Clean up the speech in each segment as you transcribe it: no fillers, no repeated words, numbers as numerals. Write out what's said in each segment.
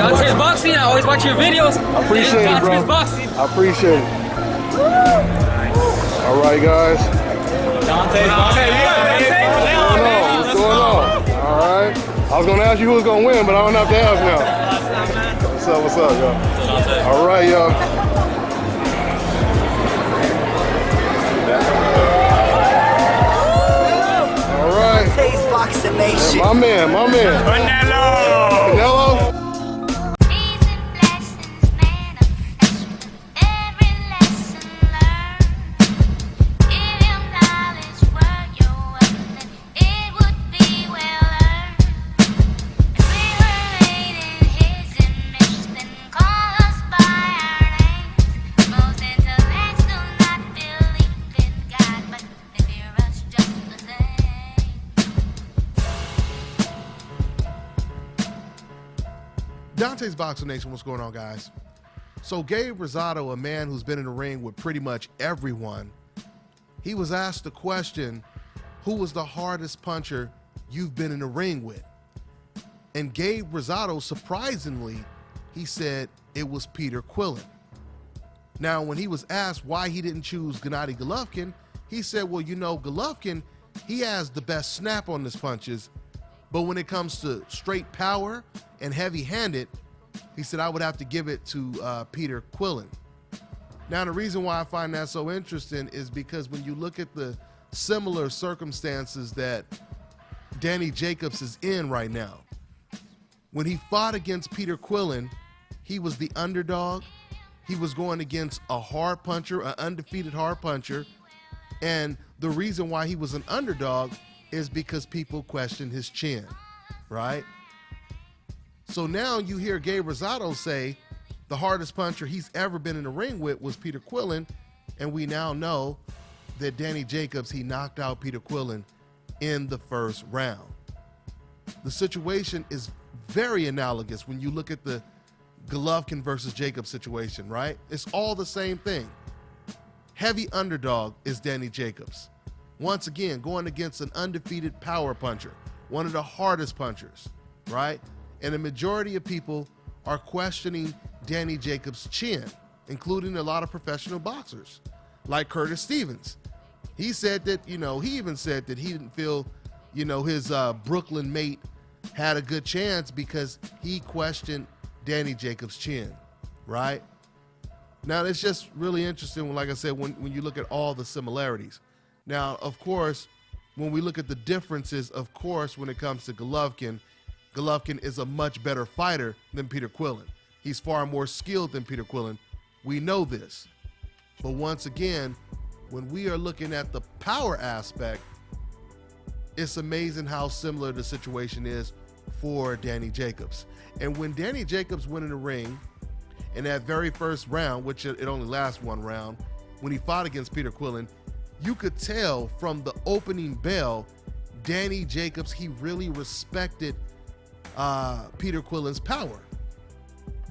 DONTAE'S boxing. I always watch your videos. I appreciate it, bro. Boxing. I appreciate it. All right, guys. DONTAE'S boxing. What's going on? All right. I was gonna ask you who was gonna win, but I don't have to ask now. What's up, y'all? All right, y'all. All right. DONTAE'S Boxing Nation. My man. Canelo. DONTAE'S Boxing Nation, what's going on, guys? So Gabe Rosado, a man who's been in the ring with pretty much everyone, he was asked the question, who was the hardest puncher you've been in the ring with? And Gabe Rosado, surprisingly, he said it was Peter Quillen. Now, when he was asked why he didn't choose Gennady Golovkin, he said, well, you know, Golovkin, he has the best snap on his punches, but when it comes to straight power and heavy-handed, he said, I would have to give it to Peter Quillen. Now, the reason why I find that so interesting is because when you look at the similar circumstances that Danny Jacobs is in right now, when he fought against Peter Quillen, he was the underdog. He was going against a hard puncher, an undefeated hard puncher, and the reason why he was an underdog is because people questioned his chin, right? So now you hear Gabe Rosado say the hardest puncher he's ever been in the ring with was Peter Quillen, and we now know that Danny Jacobs, he knocked out Peter Quillen in the first round. The situation is very analogous when you look at the Golovkin versus Jacobs situation, right? It's all the same thing. Heavy underdog is Danny Jacobs. Once again, going against an undefeated power puncher, one of the hardest punchers, right? And the majority of people are questioning Danny Jacobs' chin, including a lot of professional boxers, like Curtis Stevens. He said that, he even said that he didn't feel, his Brooklyn mate had a good chance because he questioned Danny Jacobs' chin, right? Now, it's just really interesting, like I said, when you look at all the similarities. Now, of course, when we look at the differences, of course, when it comes to Golovkin is a much better fighter than Peter Quillen. He's far more skilled than Peter Quillen. We know this. But once again, when we are looking at the power aspect, it's amazing how similar the situation is for Danny Jacobs. And when Danny Jacobs went in the ring in that very first round, which it only lasts one round, when he fought against Peter Quillen, you could tell from the opening bell, Danny Jacobs, he really respected Peter Quillen's power.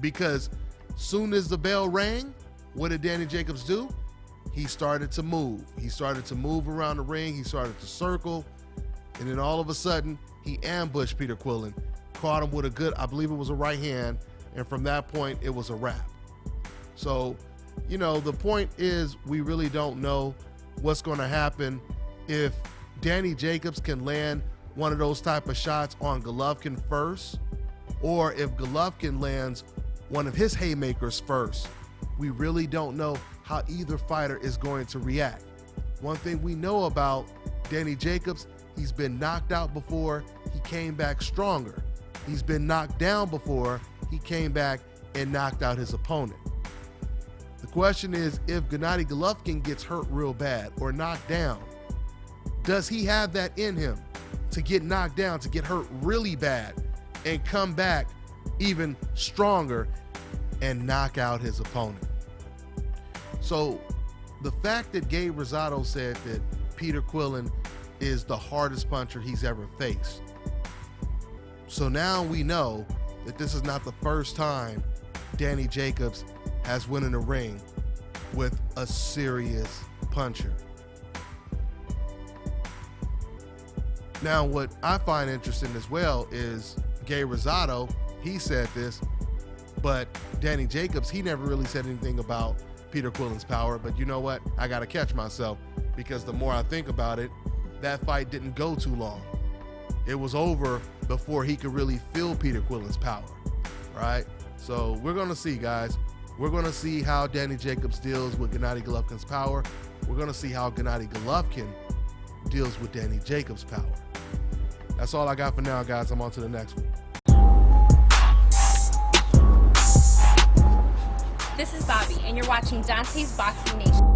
Because soon as the bell rang, what did Danny Jacobs do? He started to move. He started to move around the ring. He started to circle. And then all of a sudden, he ambushed Peter Quillen, caught him with a good, I believe it was a right hand. And from that point, it was a wrap. So, the point is we really don't know what's going to happen if Danny Jacobs can land one of those type of shots on Golovkin first, or if Golovkin lands one of his haymakers first. We really don't know how either fighter is going to react. One thing we know about Danny Jacobs, he's been knocked out before, he came back stronger. He's been knocked down before, he came back and knocked out his opponent. The question is, if Gennady Golovkin gets hurt real bad or knocked down, does he have that in him to get knocked down, to get hurt really bad and come back even stronger and knock out his opponent? So the fact that Gabe Rosado said that Peter Quillen is the hardest puncher he's ever faced. So now we know that this is not the first time Danny Jacobs has went in the ring with a serious puncher. Now, what I find interesting as well is Gabe Rosado, he said this, but Danny Jacobs, he never really said anything about Peter Quillen's power. But you know what? I got to catch myself, because the more I think about it, that fight didn't go too long. It was over before he could really feel Peter Quillen's power, right? So we're going to see, guys. We're going to see how Danny Jacobs deals with Gennady Golovkin's power. We're going to see how Gennady Golovkin deals with Danny Jacobs' power. That's all I got for now, guys. I'm on to the next one. This is Bobby, and you're watching Dante's Boxing Nation.